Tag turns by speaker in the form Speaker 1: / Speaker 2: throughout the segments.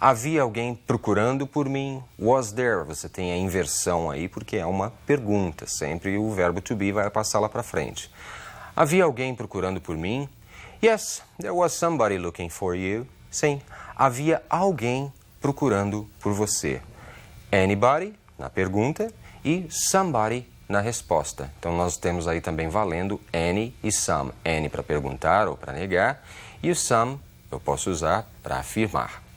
Speaker 1: Havia alguém procurando por mim? Was there? Você tem a inversão aí porque é uma pergunta. Sempre o verbo to be vai passar lá para frente. Havia alguém procurando por mim? Yes, there was somebody looking for you. Sim, havia alguém procurando por você. Anybody, na pergunta, e somebody na resposta. Então, nós temos aí também valendo any e some. Any para perguntar ou para negar, e o some eu posso usar para afirmar.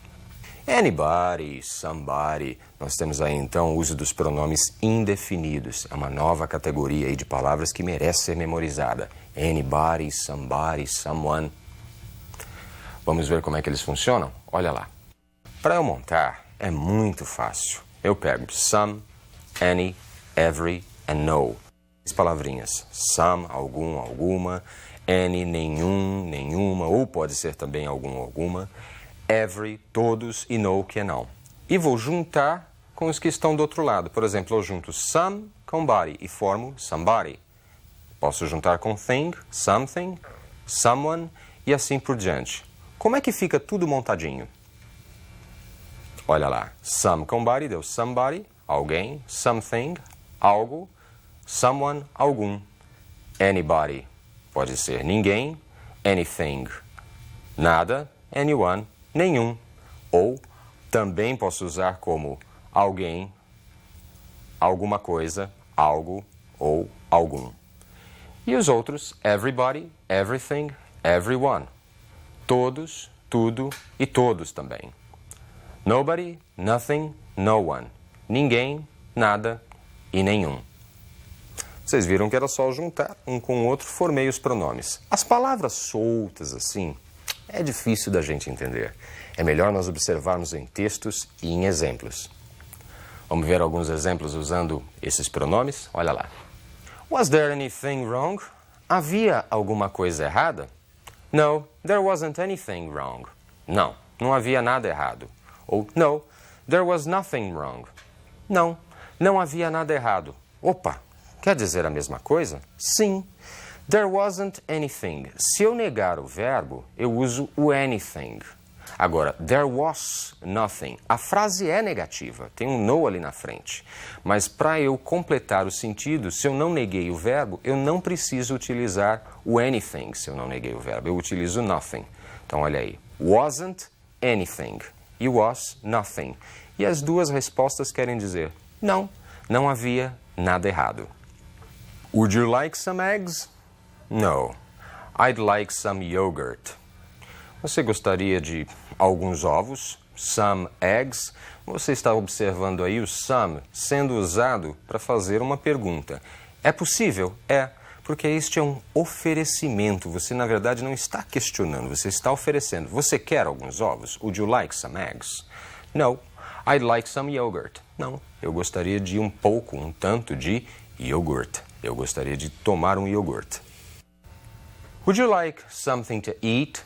Speaker 1: Anybody, somebody. Nós temos aí, então, o uso dos pronomes indefinidos. É uma nova categoria aí de palavras que merece ser memorizada. Anybody, somebody, someone. Vamos ver como é que eles funcionam? Olha lá. Para eu montar, é muito fácil. Eu pego some, any, every and no. As palavrinhas some, algum, alguma, any, nenhum, nenhuma, ou pode ser também algum, alguma, every, todos e no, que é não. E vou juntar com os que estão do outro lado. Por exemplo, eu junto some com body e formo somebody. Posso juntar com thing, something, someone e assim por diante. Como é que fica tudo montadinho? Olha lá, some com body deu somebody, alguém, something, algo, someone, algum. Anybody pode ser ninguém, anything, nada, anyone, nenhum. Ou também posso usar como alguém, alguma coisa, algo ou algum. E os outros, everybody, everything, everyone. Todos, tudo e todos também. Nobody, nothing, no one. Ninguém, nada e nenhum. Vocês viram que era só juntar um com o outro, formei os pronomes. As palavras soltas assim, é difícil da gente entender. É melhor nós observarmos em textos e em exemplos. Vamos ver alguns exemplos usando esses pronomes? Olha lá. Was there anything wrong? Havia alguma coisa errada? No, there wasn't anything wrong. Não, não havia nada errado. Ou, no, there was nothing wrong. Não, não havia nada errado. Opa, quer dizer a mesma coisa? Sim. There wasn't anything. Se eu negar o verbo, eu uso o anything. Agora, there was nothing. A frase é negativa, tem um no ali na frente. Mas para eu completar o sentido, se eu não neguei o verbo, eu não preciso utilizar o anything se eu não neguei o verbo. Eu utilizo nothing. Então, olha aí. Wasn't anything. E was nothing. E as duas respostas querem dizer não, não havia nada errado. Would you like some eggs? No. I'd like some yogurt. Você gostaria de alguns ovos? Some eggs. Você está observando aí o some sendo usado para fazer uma pergunta. É possível? É, porque este é um oferecimento. Você, na verdade, não está questionando, você está oferecendo. Você quer alguns ovos? Would you like some eggs? No. I'd like some yogurt. Não, eu gostaria de um pouco, um tanto de iogurte. Eu gostaria de tomar um iogurte. Would you like something to eat?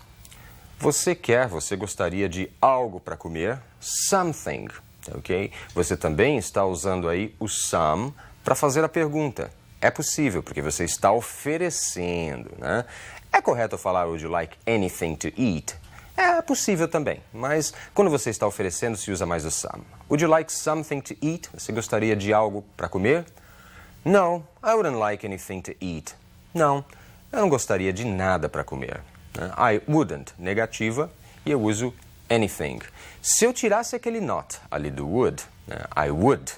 Speaker 1: Você gostaria de algo para comer? Something, ok? Você também está usando aí o some para fazer a pergunta. É possível, porque você está oferecendo, né? É correto falar would you like anything to eat? É possível também, mas quando você está oferecendo, se usa mais o some. Would you like something to eat? Você gostaria de algo para comer? No, I wouldn't like anything to eat. Não, eu não gostaria de nada para comer. I wouldn't, negativa, e eu uso anything. Se eu tirasse aquele not ali do would, né, I would,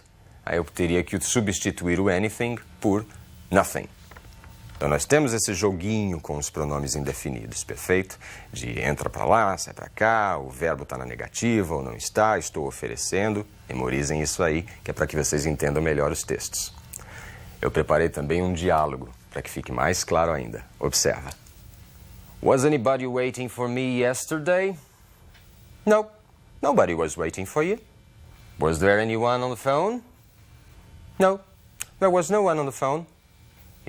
Speaker 1: aí eu teria que substituir o anything por nothing. Então nós temos esse joguinho com os pronomes indefinidos, perfeito? De entra para lá, sai para cá, o verbo está na negativa ou não está, estou oferecendo. Memorizem isso aí, que é para que vocês entendam melhor os textos. Eu preparei também um diálogo, para que fique mais claro ainda. Observa. Was anybody waiting for me yesterday? No, nobody was waiting for you. Was there anyone on the phone? No, there was no one on the phone.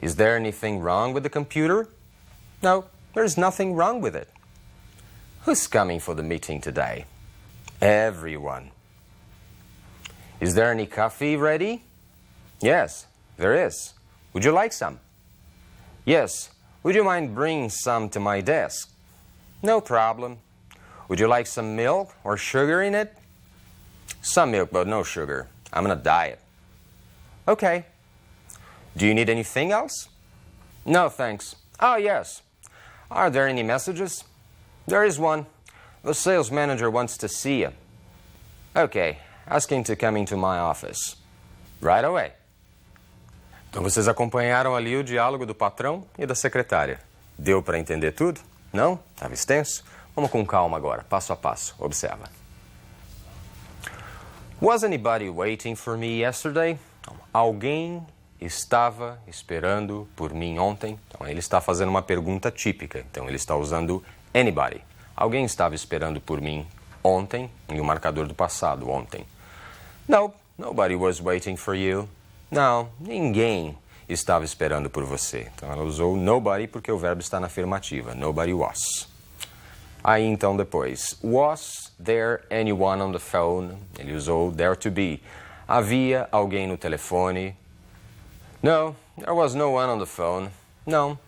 Speaker 1: Is there anything wrong with the computer? No, there's nothing wrong with it. Who's coming for the meeting today? Everyone. Is there any coffee ready? Yes, there is. Would you like some? Yes. Would you mind bringing some to my desk? No problem. Would you like some milk or sugar in it? Some milk, but no sugar. I'm on a diet. Okay. Do you need anything else? No, thanks. Oh, yes. Are there any messages? There is one. The sales manager wants to see you. Okay. Ask him to come into my office. Right away. Então vocês acompanharam ali o diálogo do patrão e da secretária. Deu para entender tudo? Não? Estava extenso? Vamos com calma agora, passo a passo. Observa. Was anybody waiting for me yesterday? Então, alguém estava esperando por mim ontem? Então ele está fazendo uma pergunta típica. Então ele está usando anybody. Alguém estava esperando por mim ontem e o marcador do passado, ontem. No, nobody was waiting for you. Não, ninguém estava esperando por você. Então ela usou nobody porque o verbo está na afirmativa. Nobody was. Aí então depois, was there anyone on the phone? Ele usou there to be. Havia alguém no telefone? No, there was no one on the phone. Não,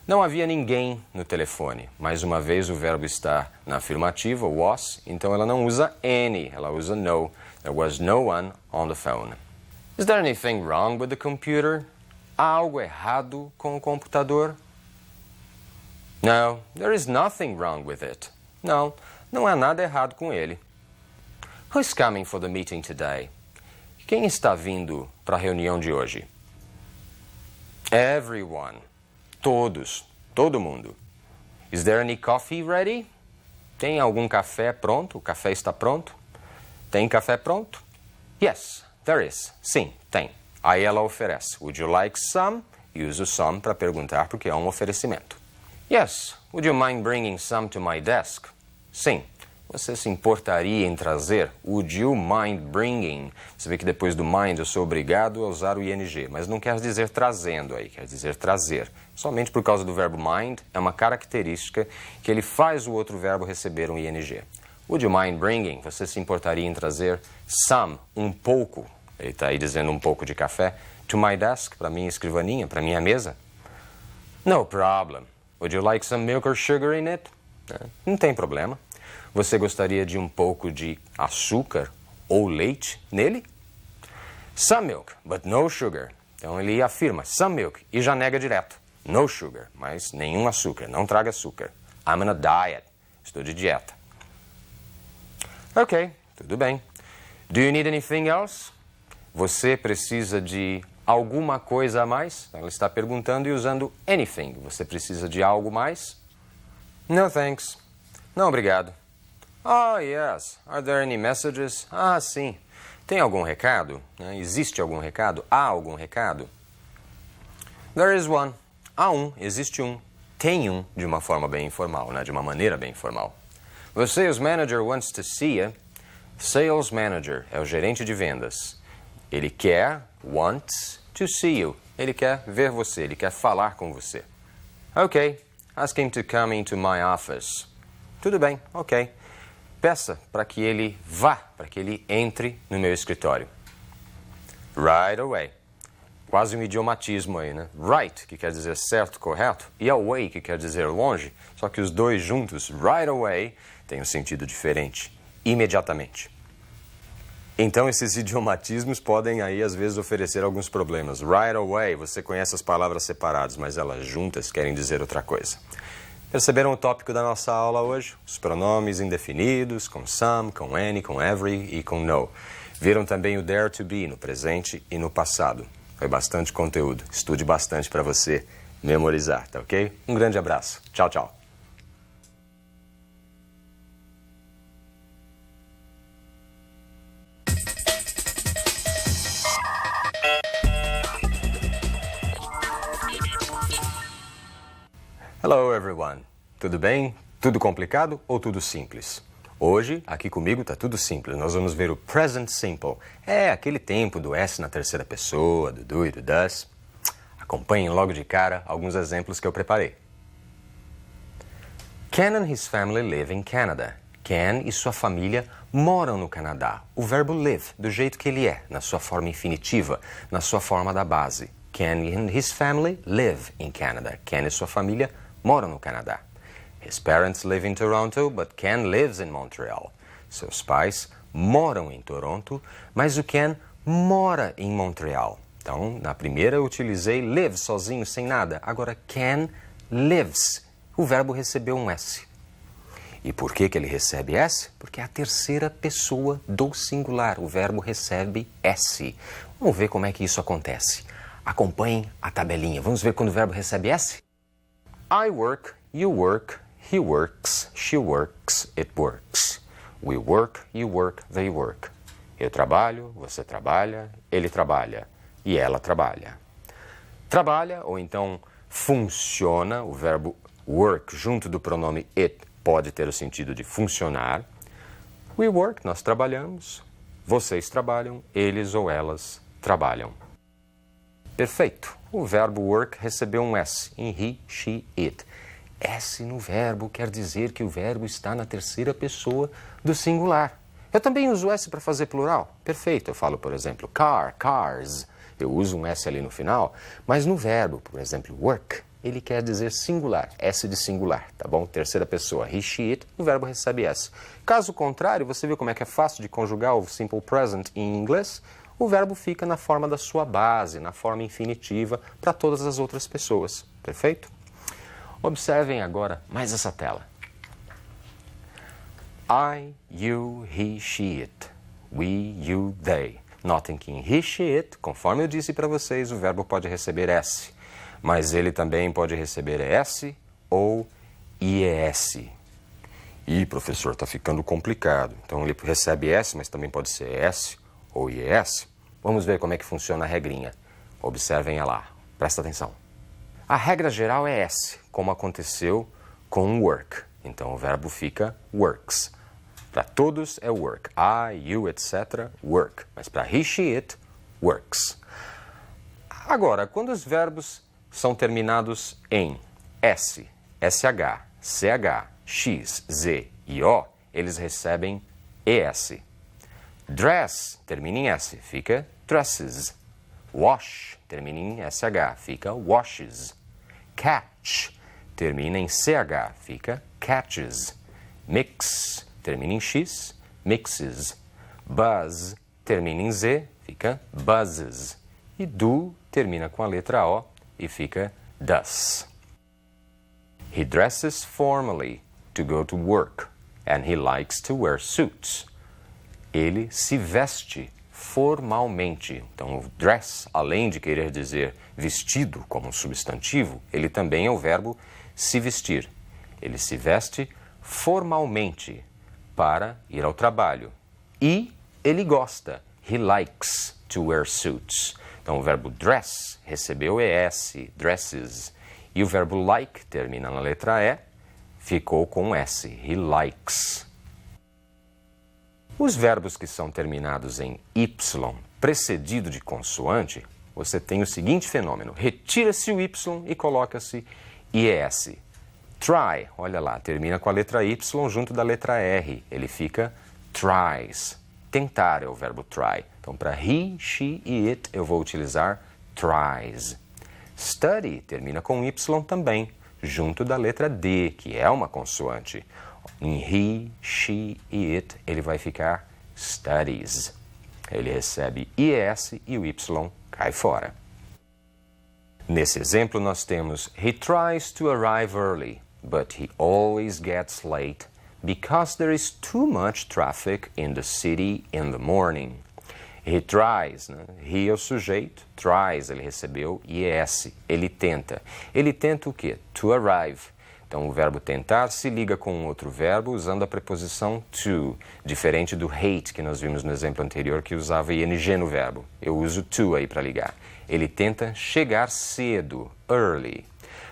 Speaker 1: não havia ninguém no telefone. Mais uma vez o verbo está na afirmativa, was, então ela não usa any, ela usa no. There was no one on the phone. Is there anything wrong with the computer? Há algo errado com o computador? No, there is nothing wrong with it. Não, não há nada errado com ele. Who's coming for the meeting today? Quem está vindo para a reunião de hoje? Everyone. Todos. Todo mundo. Is there any coffee ready? Tem algum café pronto? O café está pronto? Tem café pronto? Yes, there is. Sim, tem. Aí ela oferece. Would you like some? E usa o some para perguntar porque é um oferecimento. Yes, would you mind bringing some to my desk? Sim. Você se importaria em trazer? Would you mind bringing? Você vê que depois do mind eu sou obrigado a usar o ing, mas não quer dizer trazendo aí, quer dizer trazer. Somente por causa do verbo mind é uma característica que ele faz o outro verbo receber um ing. Would you mind bringing? Você se importaria em trazer some, um pouco, ele está aí dizendo um pouco de café, to my desk, para minha escrivaninha, para minha mesa? No problem. Would you like some milk or sugar in it? Não tem problema. Você gostaria de um pouco de açúcar ou leite nele? Some milk, but no sugar. Então ele afirma some milk e já nega direto. No sugar, mas nenhum açúcar, não traga açúcar. I'm on a diet. Estou de dieta. Ok, tudo bem. Do you need anything else? Você precisa de alguma coisa a mais? Ela está perguntando e usando anything. Você precisa de algo mais? No thanks. Não, obrigado. Oh, yes. Are there any messages? Ah, sim. Tem algum recado? Existe algum recado? Há algum recado? There is one. Há um, existe um. Tem um, de uma forma bem informal, de uma maneira bem informal. The sales manager wants to see you. Sales manager é o gerente de vendas. Ele quer, wants, to see you. Ele quer ver você, ele quer falar com você. Ok, ask him to come into my office. Tudo bem, ok. Peça para que ele vá, para que ele entre no meu escritório. Right away. Quase um idiomatismo aí, né? Right, que quer dizer certo, correto, e away, que quer dizer longe, só que os dois juntos, right away, tem um sentido diferente. Imediatamente. Então esses idiomatismos podem aí às vezes oferecer alguns problemas. Right away, você conhece as palavras separadas, mas elas juntas querem dizer outra coisa. Perceberam o tópico da nossa aula hoje? Os pronomes indefinidos, com some, com any, com every e com no. Viram também o dare to be no presente e no passado. Foi bastante conteúdo. Estude bastante para você memorizar, tá ok? Um grande abraço. Tchau, tchau. Hello everyone. Tudo bem? Tudo complicado ou tudo simples? Hoje, aqui comigo está tudo simples. Nós vamos ver o present simple. É aquele tempo do S na terceira pessoa, do do e do does. Acompanhem logo de cara alguns exemplos que eu preparei. Ken and his family live in Canada. Ken e sua família moram no Canadá. O verbo live, do jeito que ele é, na sua forma infinitiva, na sua forma da base. Ken and his family live in Canada. Ken e sua família moram no Canadá. His parents live in Toronto, but Ken lives in Montreal. Seus pais moram em Toronto, mas o Ken mora em Montreal. Então, na primeira eu utilizei live sozinho, sem nada. Agora, Ken lives. O verbo recebeu um S. E por que ele recebe S? Porque é a terceira pessoa do singular. O verbo recebe S. Vamos ver como é que isso acontece. Acompanhem a tabelinha. Vamos ver quando o verbo recebe S? I work, you work, he works, she works, it works. We work, you work, they work. Eu trabalho, você trabalha, ele trabalha e ela trabalha. Trabalha, ou então funciona, o verbo work junto do pronome it pode ter o sentido de funcionar. We work, nós trabalhamos, vocês trabalham, eles ou elas trabalham. Perfeito. O verbo work recebeu um S em he, she, it. S no verbo quer dizer que o verbo está na terceira pessoa do singular. Eu também uso S para fazer plural. Perfeito. Eu falo, por exemplo, car, cars. Eu uso um S ali no final, mas no verbo, por exemplo, work, ele quer dizer singular, S de singular, tá bom? Terceira pessoa, he, she, it, o verbo recebe S. Caso contrário, você viu como é que é fácil de conjugar o simple present em inglês? O verbo fica na forma da sua base, na forma infinitiva, para todas as outras pessoas. Perfeito? Observem agora mais essa tela. I, you, he, she, it. We, you, they. Notem que em he, she, it, conforme eu disse para vocês, o verbo pode receber S. Mas ele também pode receber S ou IES. Ih, professor, está ficando complicado. Então ele recebe S, mas também pode ser S ou IES. Vamos ver como é que funciona a regrinha. Observem lá. Presta atenção. A regra geral é S, como aconteceu com work. Então o verbo fica works. Para todos é work. I, you, etc. work. Mas para he, she, it, works. Agora, quando os verbos são terminados em S, SH, CH, X, Z e O, eles recebem ES. Dress termina em S, fica dresses. Wash termina em SH, fica washes. Catch termina em CH, fica catches. Mix termina em X, mixes. Buzz termina em Z, fica buzzes. E do termina com a letra O e fica does. He dresses formally to go to work and he likes to wear suits. Ele se veste formalmente. Então, o dress, além de querer dizer vestido como um substantivo, ele também é o verbo se vestir. Ele se veste formalmente para ir ao trabalho. E ele gosta. He likes to wear suits. Então, o verbo dress recebeu ES, dresses. E o verbo like termina na letra E, ficou com S. He likes. Os verbos que são terminados em Y, precedido de consoante, você tem o seguinte fenômeno. Retira-se o Y e coloca-se IES. Try, olha lá, termina com a letra Y junto da letra R. Ele fica tries. Tentar é o verbo try. Então, para he, she e it, eu vou utilizar tries. Study termina com Y também, junto da letra D, que é uma consoante. Em he, she e it, ele vai ficar studies. Ele recebe IES e o Y cai fora. Nesse exemplo, nós temos He tries to arrive early, but he always gets late because there is too much traffic in the city in the morning. He tries, né? He é o sujeito, tries, ele recebeu IES, ele tenta. Ele tenta o quê? To arrive. Então, o verbo tentar se liga com um outro verbo usando a preposição to, diferente do hate que nós vimos no exemplo anterior que usava ing no verbo. Eu uso to aí para ligar. Ele tenta chegar cedo, early.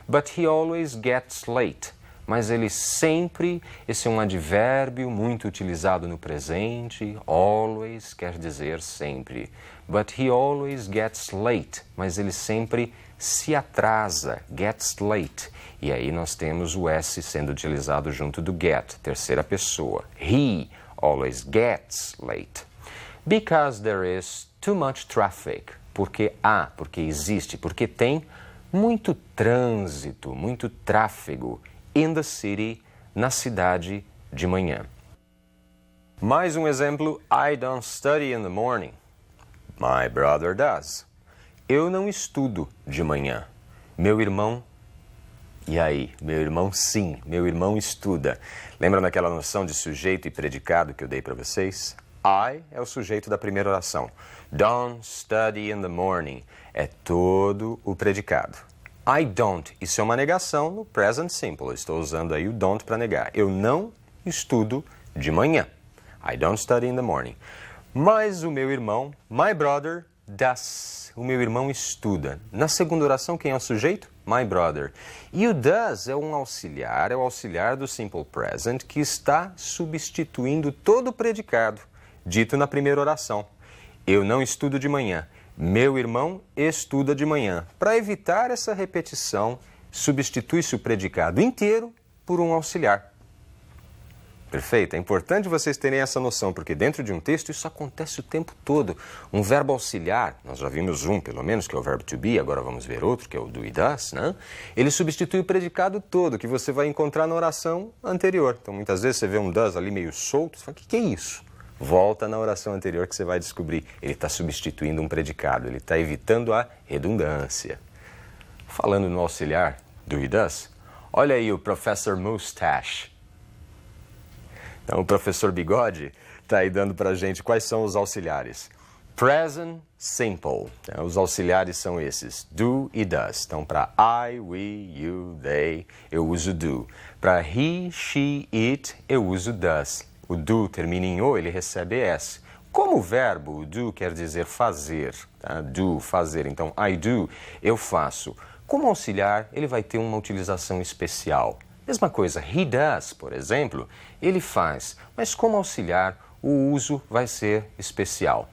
Speaker 1: But he always gets late. Mas ele sempre, esse é um advérbio muito utilizado no presente, always quer dizer sempre. But he always gets late, mas ele sempre se atrasa, gets late. E aí nós temos o S sendo utilizado junto do get, terceira pessoa. He always gets late. Because there is too much traffic. Porque existe, porque tem muito trânsito, muito tráfego in the city, na cidade de manhã. Mais um exemplo, I don't study in the morning. My brother does. Eu não estudo de manhã. Meu irmão, e aí? Meu irmão sim, meu irmão estuda. Lembra daquela noção de sujeito e predicado que eu dei para vocês? I é o sujeito da primeira oração. Don't study in the morning é todo o predicado. I don't, isso é uma negação no present simple. Eu estou usando aí o don't para negar. Eu não estudo de manhã. I don't study in the morning. Mas o meu irmão, my brother, does. O meu irmão estuda. Na segunda oração, quem é o sujeito? My brother. E o does é um auxiliar, é o auxiliar do simple present que está substituindo todo o predicado dito na primeira oração. Eu não estudo de manhã. Meu irmão estuda de manhã. Para evitar essa repetição, substitui-se o predicado inteiro por um auxiliar. Perfeito? É importante vocês terem essa noção, porque dentro de um texto isso acontece o tempo todo. Um verbo auxiliar, nós já vimos um pelo menos, que é o verbo to be, agora vamos ver outro, que é o do e does, né? Ele substitui o predicado todo, que você vai encontrar na oração anterior. Então muitas vezes você vê um does ali meio solto, você fala, o que é isso? Volta na oração anterior que você vai descobrir. Ele está substituindo um predicado, ele está evitando a redundância. Falando no auxiliar do e does, olha aí o Professor Mustache. Então, o professor Bigode está aí dando para a gente quais são os auxiliares. Present simple. Então, os auxiliares são esses, do e does. Então, para I, we, you, they, eu uso do. Para he, she, it, eu uso does. O do termina em o, ele recebe s. Como o verbo, o do quer dizer fazer, tá? Do, fazer. Então, I do, eu faço. Como auxiliar, ele vai ter uma utilização especial. Mesma coisa, he does, por exemplo, ele faz, mas como auxiliar, o uso vai ser especial.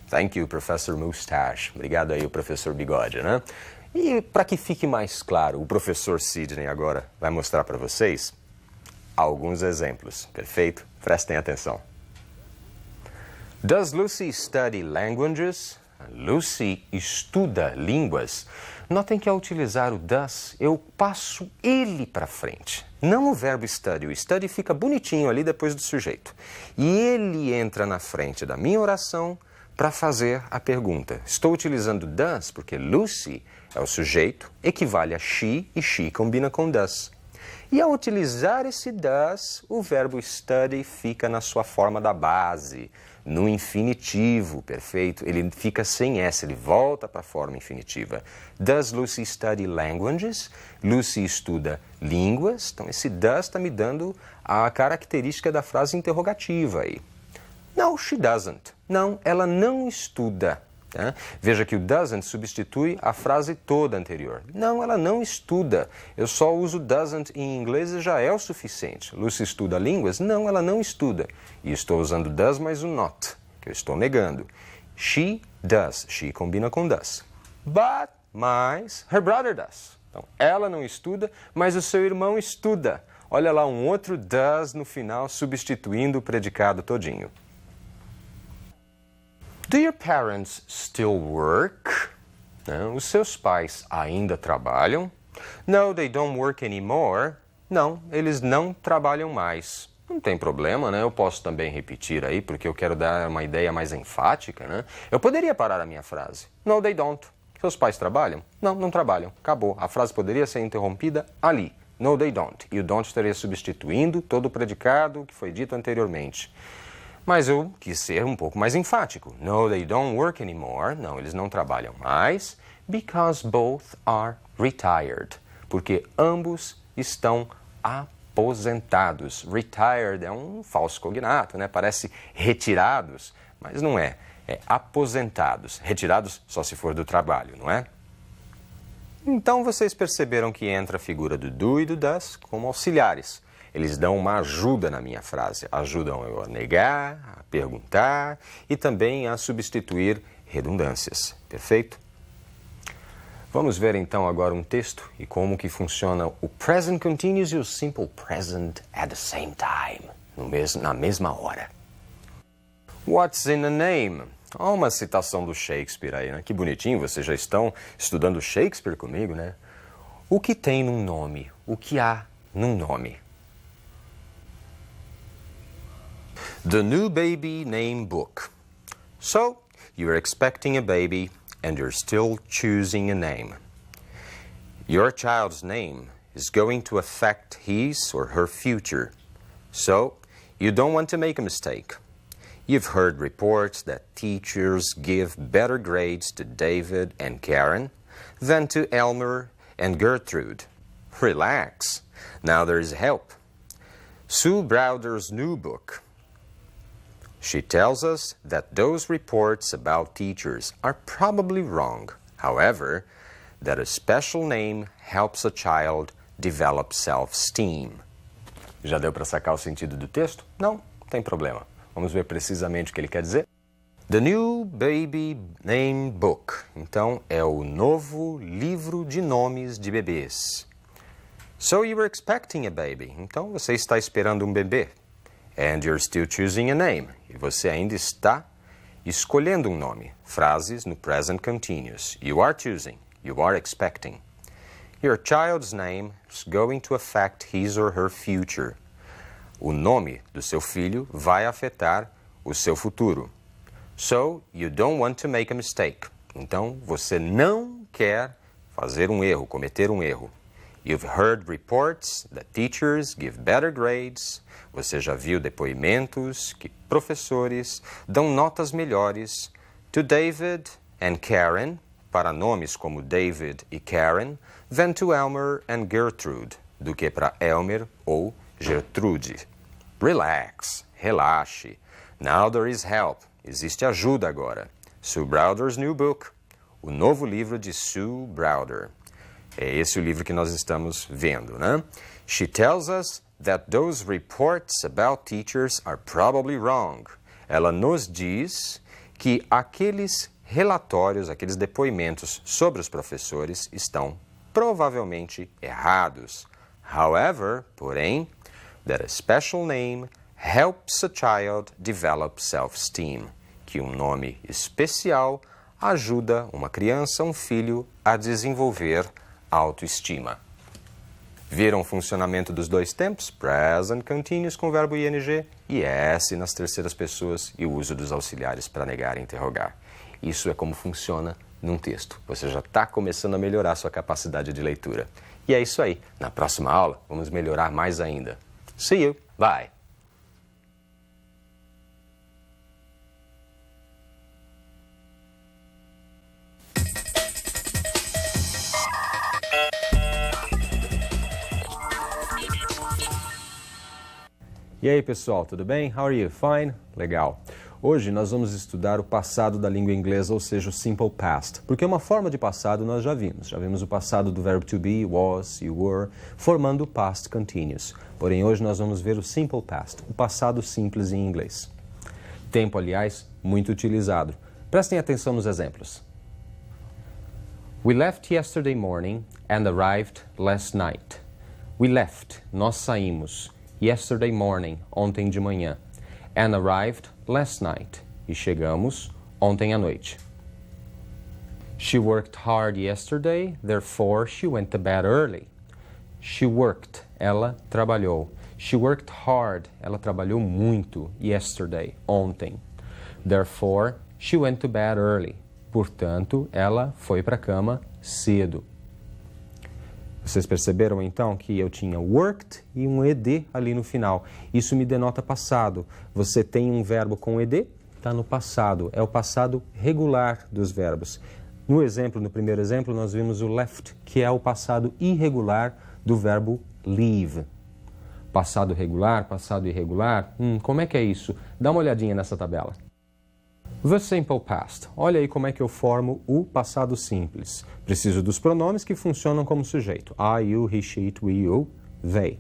Speaker 1: Thank you, Professor Mustache. Obrigado aí, o professor Bigode, né? E para que fique mais claro, o professor Sidney agora vai mostrar para vocês alguns exemplos. Perfeito? Prestem atenção. Does Lucy study languages? Lucy estuda línguas. Notem que ao utilizar o does, eu passo ele para frente. Não o verbo study. O study fica bonitinho ali depois do sujeito. E ele entra na frente da minha oração para fazer a pergunta. Estou utilizando does porque Lucy é o sujeito, equivale a she e she combina com does. E ao utilizar esse does, o verbo study fica na sua forma da base, no infinitivo, perfeito? Ele fica sem S, ele volta para a forma infinitiva. Does Lucy study languages? Lucy estuda línguas. Então, esse does está me dando a característica da frase interrogativa aí. No, she doesn't. Não, ela não estuda. Tá? Veja que o doesn't substitui a frase toda anterior. Não, ela não estuda. Eu só uso doesn't em inglês e já é o suficiente. Lucy estuda línguas? Não, ela não estuda. E estou usando does mais o not, que eu estou negando. She does. She combina com does. But, mas, her brother does. Então, ela não estuda, mas o seu irmão estuda. Olha lá um outro does no final, substituindo o predicado todinho. Do your parents still work? Não, os seus pais ainda trabalham? No, they don't work anymore. Não, eles não trabalham mais. Não tem problema, né? Eu posso também repetir aí, porque eu quero dar uma ideia mais enfática, né? Eu poderia parar a minha frase. No, they don't. Seus pais trabalham? Não, não trabalham. Acabou. A frase poderia ser interrompida ali. No, they don't. E o don't estaria substituindo todo o predicado que foi dito anteriormente. Mas eu quis ser um pouco mais enfático. No, they don't work anymore. Não, eles não trabalham mais. Because both are retired. Porque ambos estão aposentados. Retired é um falso cognato, né? Parece retirados, mas não é. É aposentados. Retirados só se for do trabalho, não é? Então vocês perceberam que entra a figura do do e do does como auxiliares. Eles dão uma ajuda na minha frase. Ajudam eu a negar, a perguntar e também a substituir redundâncias. Perfeito? Vamos ver então agora um texto e como que funciona o present continuous e o simple present at the same time, na mesma hora. What's in a name? Ó, uma citação do Shakespeare aí, né? Que bonitinho, vocês já estão estudando Shakespeare comigo, né? O que tem num nome? O que há num nome. The new baby name book. So, you're expecting a baby and you're still choosing a name. Your child's name is going to affect his or her future. So, you don't want to make a mistake. You've heard reports that teachers give better grades to David and Karen than to Elmer and Gertrude. Relax. Now there's help. Sue Browder's new book. She tells us that those reports about teachers are probably wrong. However, that a special name helps a child develop self-esteem. Já deu para sacar o sentido do texto? Não, tem problema. Vamos ver precisamente o que ele quer dizer? The New Baby Name Book. Então, é o novo livro de nomes de bebês. So you were expecting a baby. Então, você está esperando um bebê. And you're still choosing a name. E você ainda está escolhendo um nome. Frases no present continuous. You are choosing. You are expecting. Your child's name is going to affect his or her future. O nome do seu filho vai afetar o seu futuro. So, you don't want to make a mistake. Então, você não quer fazer um erro, cometer um erro. You've heard reports that teachers give better grades. Você já viu depoimentos que professores dão notas melhores to David and Karen, para nomes como David e Karen, than to Elmer and Gertrude, do que para Elmer ou Gertrude. Relax, relaxe. Now there is help. Existe ajuda agora. Sue Browder's new book. O novo livro de Sue Browder. É esse o livro que nós estamos vendo, né? She tells us that those reports about teachers are probably wrong. Ela nos diz que aqueles relatórios, aqueles depoimentos sobre os professores estão provavelmente errados. However, porém, that a special name helps a child develop self-esteem. Que um nome especial ajuda uma criança, um filho, a desenvolver autoestima. Viram o funcionamento dos dois tempos? Present continuous com o verbo ing e S nas terceiras pessoas e o uso dos auxiliares para negar e interrogar. Isso é como funciona num texto. Você já está começando a melhorar sua capacidade de leitura. E é isso aí. Na próxima aula, vamos melhorar mais ainda. See you. Bye. E aí, pessoal, tudo bem? How are you? Fine? Legal. Hoje nós vamos estudar o passado da língua inglesa, ou seja, o simple past. Porque uma forma de passado nós já vimos. Já vimos o passado do verbo to be, was, you were, formando o past continuous. Porém, hoje nós vamos ver o simple past, o passado simples em inglês. Tempo, aliás, muito utilizado. Prestem atenção nos exemplos. We left yesterday morning and arrived last night. We left, nós saímos. Yesterday morning, ontem de manhã. And arrived last night. E chegamos ontem à noite. She worked hard yesterday, therefore she went to bed early. She worked, ela trabalhou. She worked hard, ela trabalhou muito, yesterday, ontem. Therefore, she went to bed early. Portanto, ela foi para a cama cedo. Vocês perceberam então que eu tinha worked e um ed ali no final. Isso me denota passado. Você tem um verbo com ed? Está no passado. É o passado regular dos verbos. No primeiro exemplo, nós vimos o left, que é o passado irregular do verbo leave. Passado regular, passado irregular. Como é que é isso? Dá uma olhadinha nessa tabela. The simple past. Olha aí como é que eu formo o passado simples. Preciso dos pronomes que funcionam como sujeito. I, you, he, she, it, we, you, they.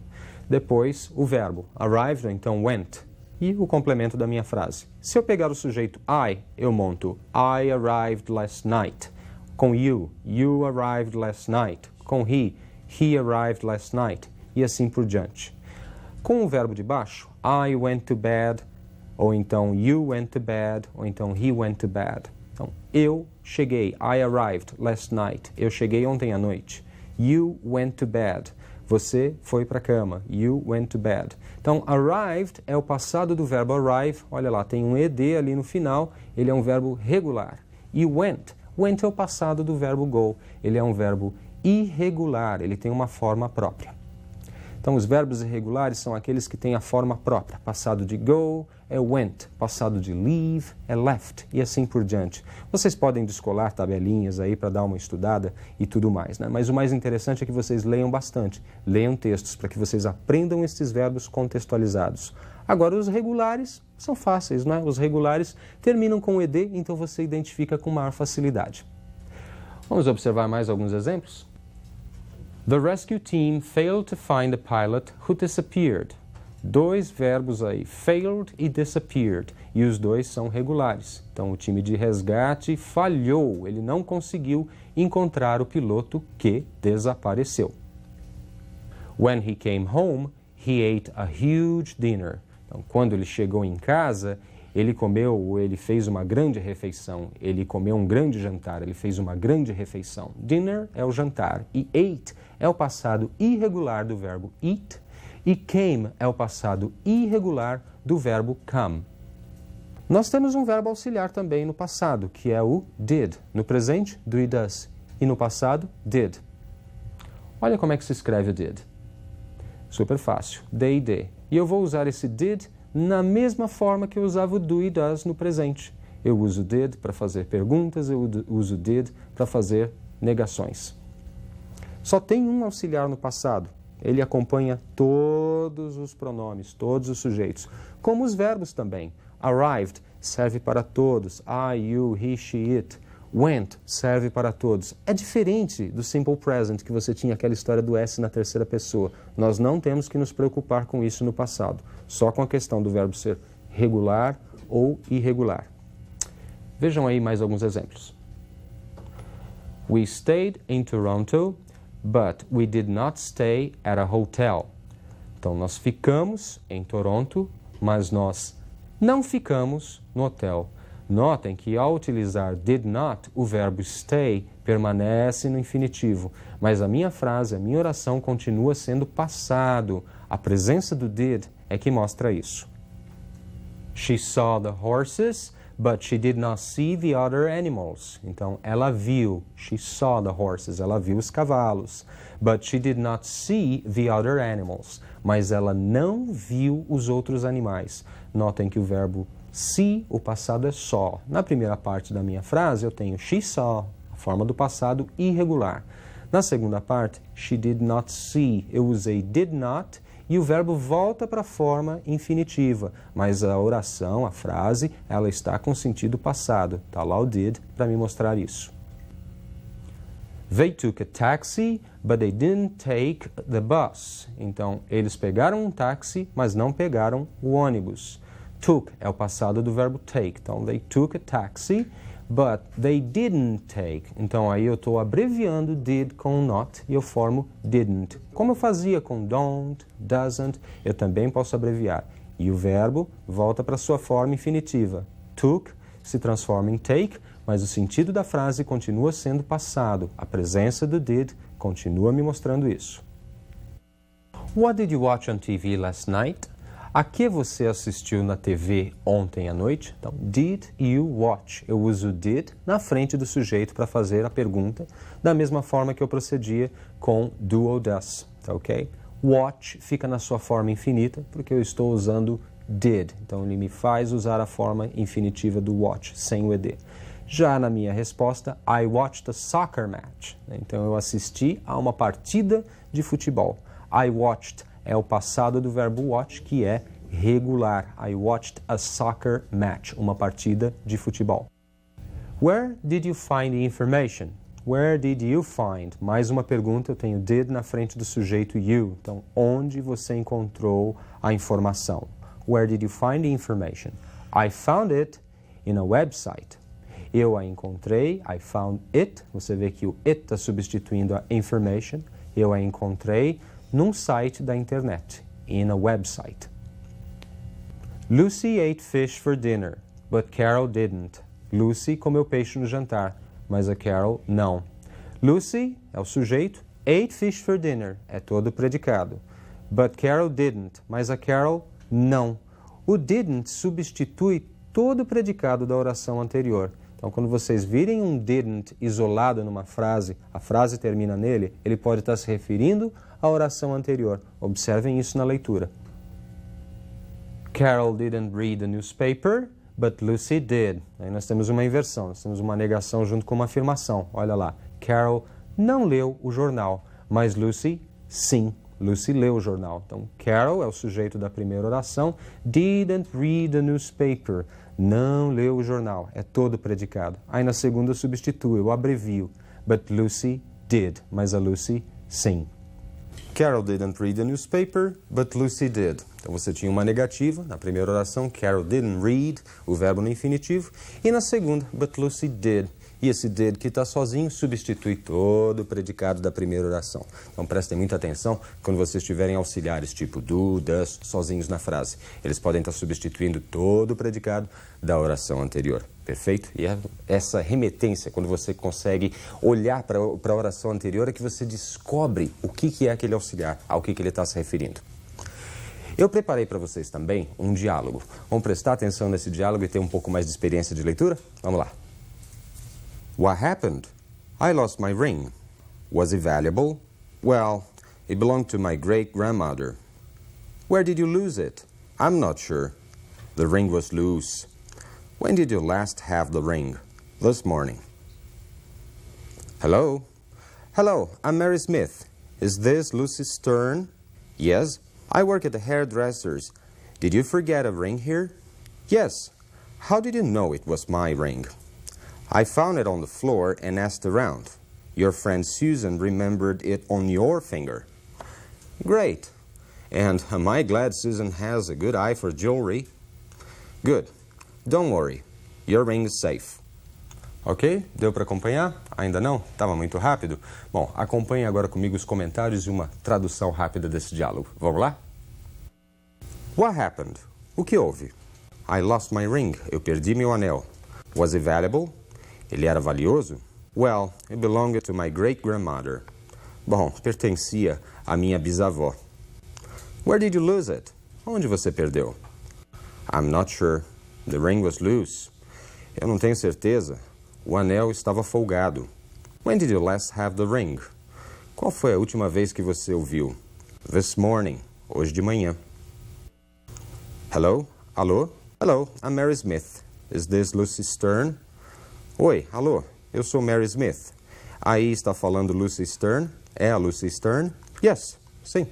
Speaker 1: Depois, o verbo arrived, ou então went. E o complemento da minha frase. Se eu pegar o sujeito I, eu monto I arrived last night. Com you, you arrived last night. Com he arrived last night. E assim por diante. Com o verbo de baixo, I went to bed, ou então you went to bed, ou então he went to bed. Então, eu cheguei, I arrived last night. Eu cheguei ontem à noite. You went to bed. Você foi para a cama. You went to bed. Então, arrived é o passado do verbo arrive. Olha lá, tem um ed ali no final. Ele é um verbo regular. E went. Went é o passado do verbo go. Ele é um verbo irregular. Ele tem uma forma própria. Então, os verbos irregulares são aqueles que têm a forma própria. Passado de go é went, passado de leave é left, e assim por diante. Vocês podem descolar tabelinhas aí para dar uma estudada e tudo mais, né? Mas o mais interessante é que vocês leiam bastante, leiam textos para que vocês aprendam estes verbos contextualizados. Agora, os regulares são fáceis, né? Os regulares terminam com ed, então você identifica com maior facilidade. Vamos observar mais alguns exemplos? The rescue team failed to find the pilot who disappeared. Dois verbos aí, failed e disappeared, e os dois são regulares. Então, o time de resgate falhou, ele não conseguiu encontrar o piloto que desapareceu. When he came home, he ate a huge dinner. Então, quando ele chegou em casa, ele fez uma grande refeição, ele comeu um grande jantar, ele fez uma grande refeição. Dinner é o jantar e ate é o passado irregular do verbo eat e came é o passado irregular do verbo come. Nós temos um verbo auxiliar também no passado, que é o did. No presente, do e does. E no passado, did. Olha como é que se escreve o did. Super fácil. D. E eu vou usar esse did na mesma forma que eu usava o do e does no presente. Eu uso did para fazer perguntas, eu uso did para fazer negações. Só tem um auxiliar no passado. Ele acompanha todos os pronomes, todos os sujeitos. Como os verbos também. Arrived serve para todos. I, you, he, she, it. Went serve para todos. É diferente do simple present, que você tinha aquela história do S na terceira pessoa. Nós não temos que nos preocupar com isso no passado. Só com a questão do verbo ser regular ou irregular. Vejam aí mais alguns exemplos. We stayed in Toronto, but we did not stay at a hotel. Então, nós ficamos em Toronto, mas nós não ficamos no hotel. Notem que ao utilizar did not, o verbo stay permanece no infinitivo, mas a minha frase, a minha oração continua sendo passado. A presença do did é que mostra isso. She saw the horses, but she did not see the other animals. Então, ela viu, she saw the horses, ela viu os cavalos. But she did not see the other animals. Mas ela não viu os outros animais. Notem que o verbo see, o passado é saw. Na primeira parte da minha frase, eu tenho she saw, a forma do passado irregular. Na segunda parte, she did not see. Eu usei did not e o verbo volta para a forma infinitiva, mas a oração, a frase, ela está com sentido passado. Está lá o did para me mostrar isso. They took a taxi, but they didn't take the bus. Então, eles pegaram um táxi, mas não pegaram o ônibus. Took é o passado do verbo take. Então, they took a taxi, but they didn't take. Então, aí eu estou abreviando did com not e eu formo didn't. Como eu fazia com don't, doesn't, eu também posso abreviar. E o verbo volta para sua forma infinitiva. Took se transforma em take, mas o sentido da frase continua sendo passado. A presença do did continua me mostrando isso. What did you watch on TV last night? A que você assistiu na TV ontem à noite? Então, did you watch? Eu uso did na frente do sujeito para fazer a pergunta, da mesma forma que eu procedia com do ou does, tá ok? Watch fica na sua forma infinita, porque eu estou usando did. Então, ele me faz usar a forma infinitiva do watch, sem o ed. Já na minha resposta, I watched a soccer match. Então, eu assisti a uma partida de futebol. I watched é o passado do verbo watch, que é regular. I watched a soccer match, uma partida de futebol. Where did you find the information? Where did you find? Mais uma pergunta, eu tenho did na frente do sujeito you. Então, onde você encontrou a informação? Where did you find the information? I found it in a website. Eu a encontrei, I found it. Você vê que o it está substituindo a information. Eu a encontrei num site da internet, in a website. Lucy ate fish for dinner, but Carol didn't. Lucy comeu peixe no jantar, mas a Carol não. Lucy é o sujeito,
Speaker 2: ate fish for dinner, é todo predicado. But Carol didn't, mas a Carol não. O didn't substitui todo o predicado da oração anterior. Então, quando vocês virem um didn't isolado numa frase, a frase termina nele, ele pode estar se referindo à oração anterior. Observem isso na leitura. Carol didn't read the newspaper, but Lucy did. Aí nós temos uma inversão, nós temos uma negação junto com uma afirmação. Olha lá, Carol não leu o jornal, mas Lucy, sim. Lucy leu o jornal. Então, Carol é o sujeito da primeira oração. Didn't read the newspaper. Não leu o jornal. É todo predicado. Aí na segunda eu substituo, eu abrevio. But Lucy did. Mas a Lucy, sim. Carol didn't read the newspaper, but Lucy did. Então você tinha uma negativa na primeira oração. Carol didn't read, o verbo no infinitivo. E na segunda, but Lucy did. E esse did que está sozinho substitui todo o predicado da primeira oração. Então prestem muita atenção quando vocês tiverem auxiliares tipo do, does, sozinhos na frase. Eles podem estar substituindo todo o predicado da oração anterior. Perfeito? E essa remetência, quando você consegue olhar para a oração anterior, é que você descobre o que é aquele auxiliar, ao que ele está se referindo. Eu preparei para vocês também um diálogo. Vamos prestar atenção nesse diálogo e ter um pouco mais de experiência de leitura? Vamos lá. What happened? I lost my ring. Was it valuable? Well, it belonged to my great-grandmother. Where did you lose it? I'm not sure. The ring was loose. When did you last have the ring? This morning. Hello? Hello, I'm Mary Smith. Is this Lucy Stern? Yes, I work at the hairdresser's. Did you forget a ring here? Yes. How did you know it was my ring? I found it on the floor and asked around. Your friend Susan remembered it on your finger. Great. And am I glad Susan has a good eye for jewelry? Good. Don't worry. Your ring is safe. Ok? Deu para acompanhar? Ainda não? Estava muito rápido? Bom, acompanhe agora comigo os comentários e uma tradução rápida desse diálogo. Vamos lá? What happened? O que houve? I lost my ring. Eu perdi meu anel. Was it valuable? Ele era valioso? Well, it belonged to my great-grandmother. Bom, pertencia à minha bisavó. Where did you lose it? Onde você perdeu? I'm not sure. The ring was loose. Eu não tenho certeza. O anel estava folgado. When did you last have the ring? Qual foi a última vez que você o viu? This morning. Hoje de manhã. Hello? Alô? Hello, I'm Mary Smith. Is this Lucy Stern? Oi, alô, eu sou Mary Smith. Aí está falando Lucy Stern? É a Lucy Stern? Yes, sim.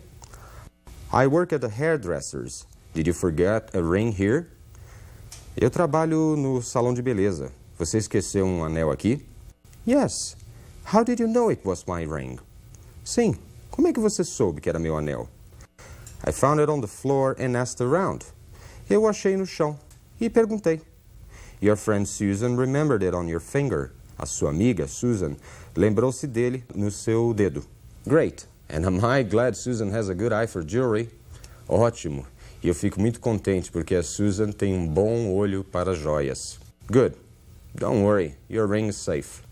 Speaker 2: I work at the hairdresser's. Did you forget a ring here? Eu trabalho no salão de beleza. Você esqueceu um anel aqui? Yes. How did you know it was my ring? Sim. Como é que você soube que era meu anel? I found it on the floor and asked around. Eu o achei no chão e perguntei. Your friend Susan remembered it on your finger. A sua amiga, Susan, lembrou-se dele no seu dedo. Great. And am I glad Susan has a good eye for jewelry? Ótimo. E eu fico muito contente porque a Susan tem um bom olho para joias. Good. Don't worry. Your ring is safe.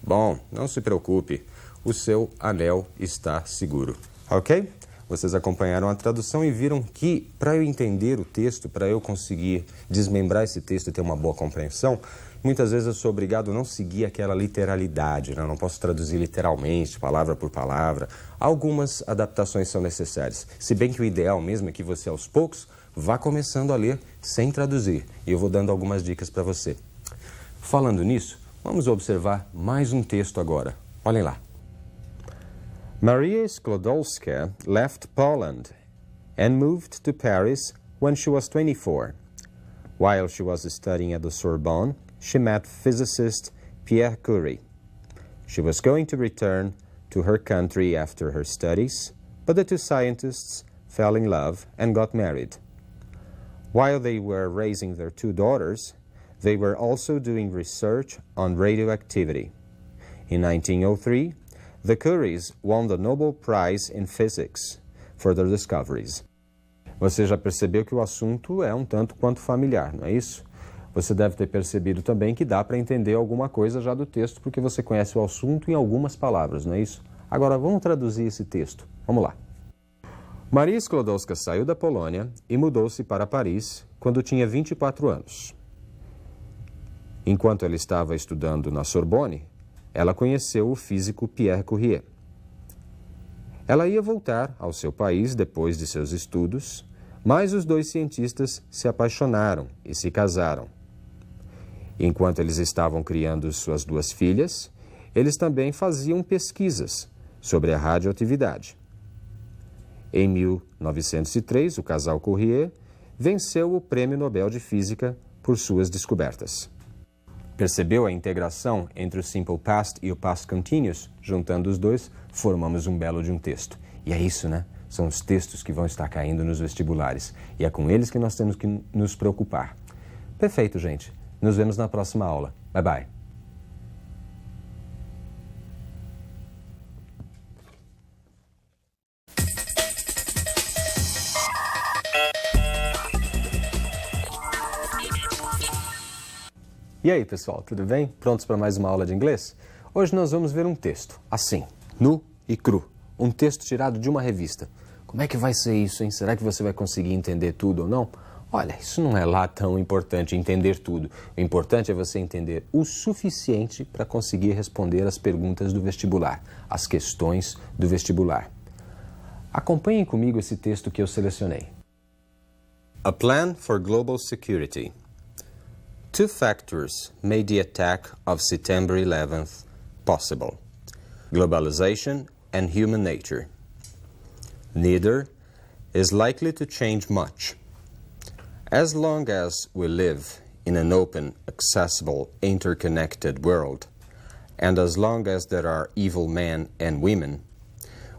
Speaker 2: Bom, não se preocupe. O seu anel está seguro. Ok? Vocês acompanharam a tradução e viram que, para eu entender o texto, para eu conseguir desmembrar esse texto e ter uma boa compreensão, muitas vezes eu sou obrigado a não seguir aquela literalidade, né? Eu não posso traduzir literalmente, palavra por palavra. Algumas adaptações são necessárias. Se bem que o ideal mesmo é que você, aos poucos, vá começando a ler sem traduzir. E eu vou dando algumas dicas para você. Falando nisso, vamos observar mais um texto agora. Olhem lá. Maria Sklodowska left Poland and moved to Paris when she was 24. While she was studying at the Sorbonne, she met physicist Pierre Curie. She was going to return to her country after her studies, but the two scientists fell in love and got married. While they were raising their two daughters, they were also doing research on radioactivity. In 1903, the Curies won the Nobel Prize in Physics for their discoveries. Você já percebeu que o assunto é um tanto quanto familiar, não é isso? Você deve ter percebido também que dá para entender alguma coisa já do texto, porque você conhece o assunto em algumas palavras, não é isso? Agora vamos traduzir esse texto. Vamos lá. Maria Sklodowska saiu da Polônia e mudou-se para Paris quando tinha 24 anos. Enquanto ela estava estudando na Sorbonne, ela conheceu o físico Pierre Curie. Ela ia voltar ao seu país depois de seus estudos, mas os dois cientistas se apaixonaram e se casaram. Enquanto eles estavam criando suas duas filhas, eles também faziam pesquisas sobre a radioatividade. Em 1903, o casal Curie venceu o Prêmio Nobel de Física por suas descobertas. Percebeu a integração entre o Simple Past e o Past Continuous? Juntando os dois, formamos um belo de um texto. E é isso, né? São os textos que vão estar caindo nos vestibulares. E é com eles que nós temos que nos preocupar. Perfeito, gente. Nos vemos na próxima aula. Bye, bye. E aí, pessoal, tudo bem? Prontos para mais uma aula de inglês? Hoje nós vamos ver um texto, assim, nu e cru. Um texto tirado de uma revista. Como é que vai ser isso, hein? Será que você vai conseguir entender tudo ou não? Olha, isso não é lá tão importante, entender tudo. O importante é você entender o suficiente para conseguir responder as perguntas do vestibular, as questões do vestibular. Acompanhem comigo esse texto que eu selecionei. A Plan for Global Security. Two factors made the attack of September 11th possible: globalization and human nature. Neither is likely to change much. As long as we live in an open, accessible, interconnected world, and as long as there are evil men and women,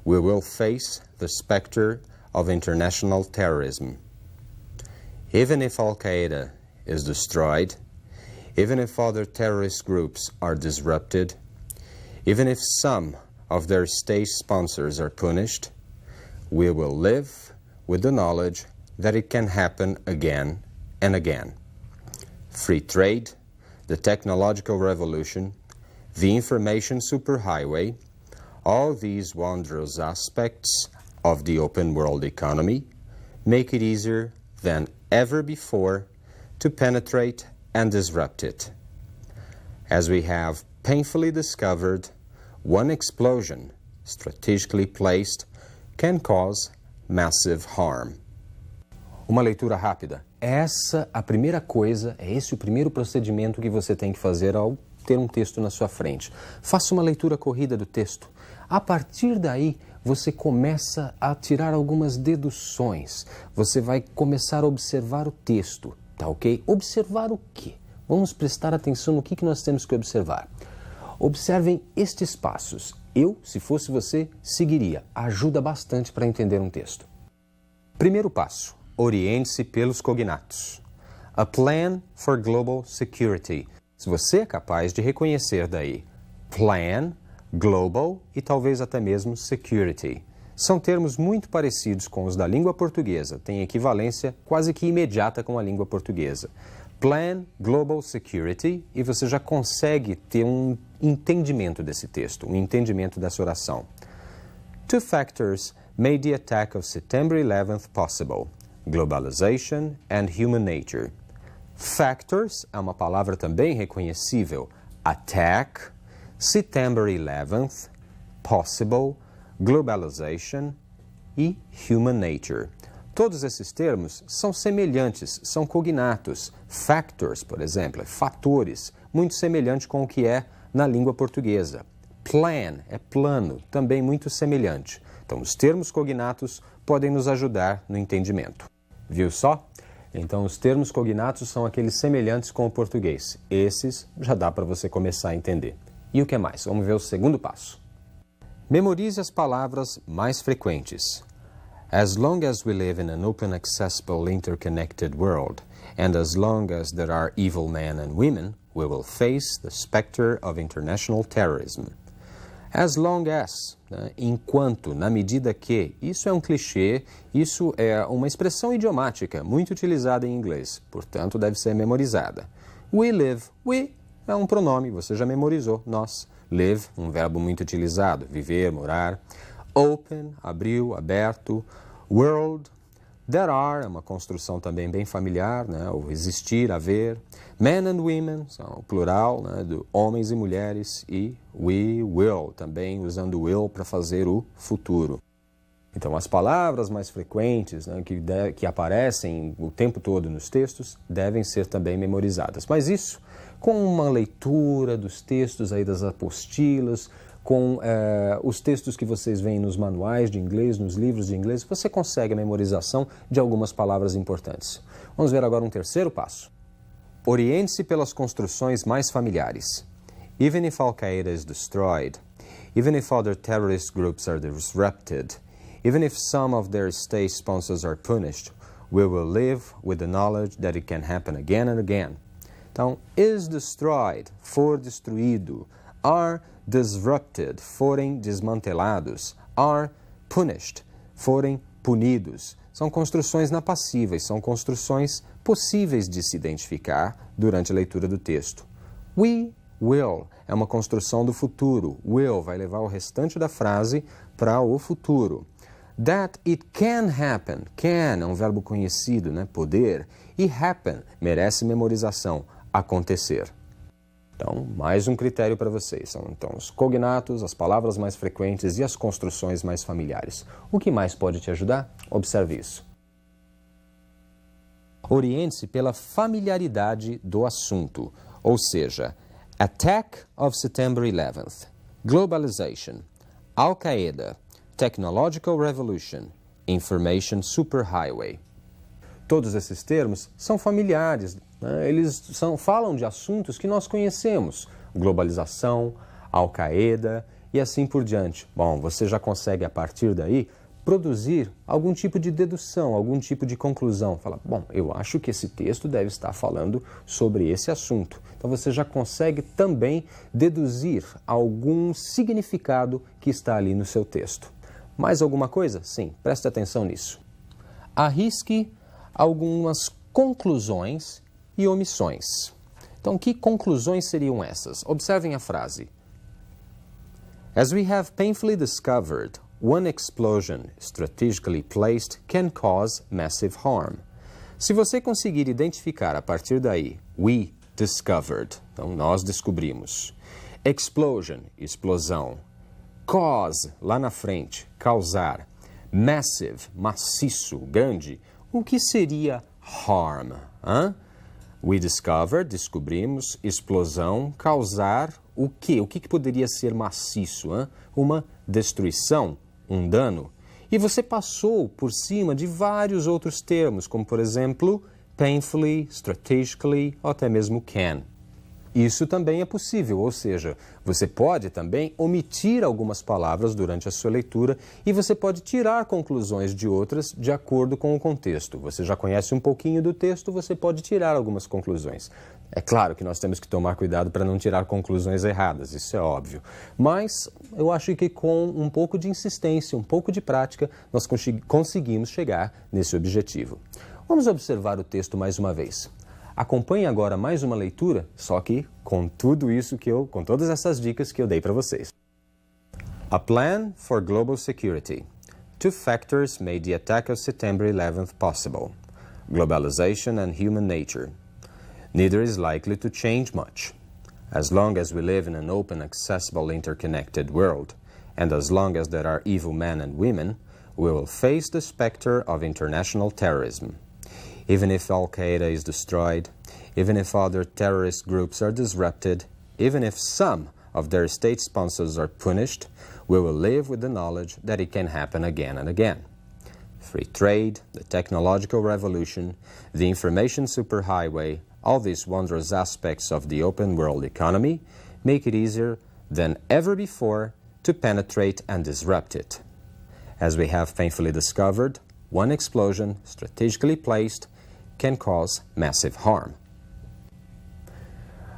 Speaker 2: we will face the specter of international terrorism. Even if Al-Qaeda is destroyed, even if other terrorist groups are disrupted, even if some of their state sponsors are punished, we will live with the knowledge that it can happen again and again. Free trade, the technological revolution, the information superhighway, all these wondrous aspects of the open world economy make it easier than ever before to penetrate and disrupt it. As we have painfully discovered, one explosion, strategically placed, can cause massive harm. Uma leitura rápida. Essa a primeira coisa, é esse o primeiro procedimento que você tem que fazer ao ter um texto na sua frente. Faça uma leitura corrida do texto. A partir daí, você começa a tirar algumas deduções. Você vai começar a observar o texto, tá ok? Observar o quê? Vamos prestar atenção no que nós temos que observar. Observem estes passos. Eu, se fosse você, seguiria. Ajuda bastante para entender um texto. Primeiro passo. Oriente-se pelos cognatos. A Plan for Global Security. Se você é capaz de reconhecer daí Plan, Global e talvez até mesmo Security. São termos muito parecidos com os da língua portuguesa, têm equivalência quase que imediata com a língua portuguesa. Plan, Global Security, e você já consegue ter um entendimento desse texto, um entendimento dessa oração. Two factors made the attack of September 11th possible: globalization and human nature. Factors é uma palavra também reconhecível. Attack, September 11th, possible, globalization e human nature. Todos esses termos são semelhantes, são cognatos. Factors, por exemplo, é fatores, muito semelhante com o que é na língua portuguesa. Plan é plano, também muito semelhante. Então, os termos cognatos podem nos ajudar no entendimento. Viu só? Então, os termos cognatos são aqueles semelhantes com o português. Esses já dá para você começar a entender. E o que mais? Vamos ver o segundo passo. Memorize as palavras mais frequentes. As long as we live in an open, accessible, interconnected world, and as long as there are evil men and women, we will face the specter of international terrorism. As long as, né? Enquanto, na medida que, isso é um clichê, isso é uma expressão idiomática muito utilizada em inglês, portanto deve ser memorizada. We live, we, é um pronome, você já memorizou, nós. Live, um verbo muito utilizado, viver, morar. Open, abriu, aberto. World, there are, é uma construção também bem familiar, né? O existir, haver. Men and women, são o plural, né? Do homens e mulheres. E we will, também usando will para fazer o futuro. Então, as palavras mais frequentes, né, que aparecem o tempo todo nos textos devem ser também memorizadas. Mas isso, com uma leitura dos textos aí das apostilas, com os textos que vocês veem nos manuais de inglês, nos livros de inglês, você consegue a memorização de algumas palavras importantes. Vamos ver agora um terceiro passo. Oriente-se pelas construções mais familiares. Even if Al-Qaeda is destroyed, even if other terrorist groups are disrupted, even if some of their state sponsors are punished, we will live with the knowledge that it can happen again and again. Então, is destroyed, for destruído, are disrupted, forem desmantelados, are punished, forem punidos. São construções na passíveis, são construções possíveis de se identificar durante a leitura do texto. We will é uma construção do futuro. Will vai levar o restante da frase para o futuro. That it can happen. Can é um verbo conhecido, né? Poder. E happen merece memorização. Acontecer. Então, mais um critério para vocês. São então os cognatos, as palavras mais frequentes e as construções mais familiares. O que mais pode te ajudar? Observe isso. Oriente-se pela familiaridade do assunto, ou seja, Attack of September 11th, Globalization, Al-Qaeda, Technological Revolution, Information Superhighway. Todos esses termos são familiares, né? Eles falam de assuntos que nós conhecemos. Globalização, Al-Qaeda e assim por diante. Bom, você já consegue a partir daí produzir algum tipo de dedução, algum tipo de conclusão. Fala, bom, eu acho que esse texto deve estar falando sobre esse assunto. Então você já consegue também deduzir algum significado que está ali no seu texto. Mais alguma coisa? Sim, preste atenção nisso. Arrisque algumas conclusões e omissões. Então, que conclusões seriam essas? Observem a frase. As we have painfully discovered, one explosion strategically placed can cause massive harm. Se você conseguir identificar a partir daí, we discovered, então nós descobrimos. Explosion, explosão. Cause, lá na frente, causar. Massive, maciço, grande. O que seria harm? We discovered, descobrimos, explosão, causar o quê? O que poderia ser maciço? Uma destruição, um dano. E você passou por cima de vários outros termos, como por exemplo, painfully, strategically, ou até mesmo can. Isso também é possível, ou seja, você pode também omitir algumas palavras durante a sua leitura e você pode tirar conclusões de outras de acordo com o contexto. Você já conhece um pouquinho do texto, você pode tirar algumas conclusões. É claro que nós temos que tomar cuidado para não tirar conclusões erradas, isso é óbvio. Mas eu acho que com um pouco de insistência, um pouco de prática, nós conseguimos chegar nesse objetivo. Vamos observar o texto mais uma vez. Acompanhe agora mais uma leitura, só que com tudo isso com todas essas dicas que eu dei para vocês. A Plan for Global Security. Two factors made the attack of September 11th possible. Globalization and human nature. Neither is likely to change much. As long as we live in an open, accessible, interconnected world, and as long as there are evil men and women, we will face the specter of international terrorism. Even if Al-Qaeda is destroyed, even if other terrorist groups are disrupted, even if some of their state sponsors are punished, we will live with the knowledge that it can happen again and again. Free trade, the technological revolution, the information superhighway, all these wondrous aspects of the open world economy make it easier than ever before to penetrate and disrupt it. As we have painfully discovered, one explosion, strategically placed, can cause massive harm.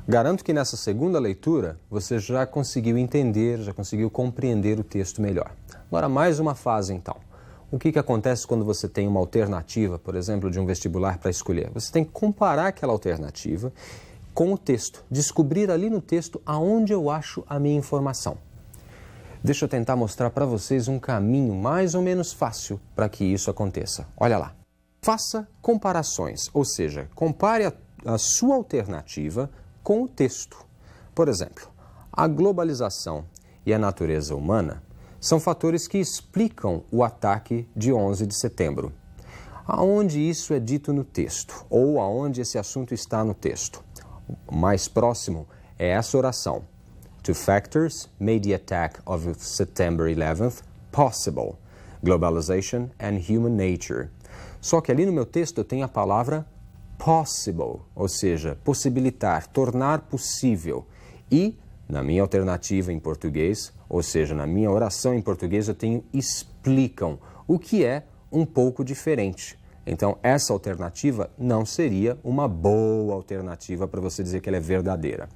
Speaker 2: Garanto que nessa segunda leitura você já conseguiu entender, já conseguiu compreender o texto melhor. Agora mais uma fase então. O que acontece quando você tem uma alternativa, por exemplo, de um vestibular para escolher? Você tem que comparar aquela alternativa com o texto, descobrir ali no texto aonde eu acho a minha informação. Deixa eu tentar mostrar para vocês um caminho mais ou menos fácil para que isso aconteça. Olha lá. Faça comparações, ou seja, compare a sua alternativa com o texto. Por exemplo, a globalização e a natureza humana são fatores que explicam o ataque de 11 de setembro. Aonde isso é dito no texto, ou aonde esse assunto está no texto? O mais próximo é essa oração. Two factors made the attack of September 11th possible: globalization and human nature. Só que ali no meu texto eu tenho a palavra possible, ou seja, possibilitar, tornar possível. E, na minha alternativa em português, ou seja, na minha oração em português, eu tenho explicam, o que é um pouco diferente. Então, essa alternativa não seria uma boa alternativa para você dizer que ela é verdadeira.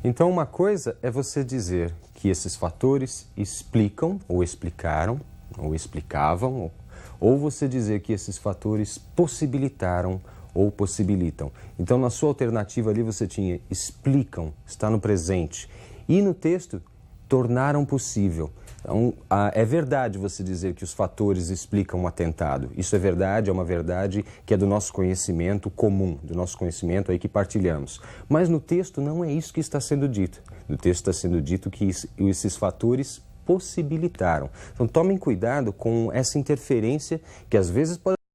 Speaker 2: Então, uma coisa é você dizer que esses fatores explicam, ou explicaram, ou explicavam, ou você dizer que esses fatores possibilitaram ou possibilitam. Então, na sua alternativa ali você tinha explicam, está no presente, e no texto tornaram possível. Então, é verdade você dizer que os fatores explicam um atentado. Isso é verdade, é uma verdade que é do nosso conhecimento comum, do nosso conhecimento aí que partilhamos. Mas no texto não é isso que está sendo dito. No texto está sendo dito que esses fatores possibilitaram. Então tomem cuidado com essa interferência que às vezes pode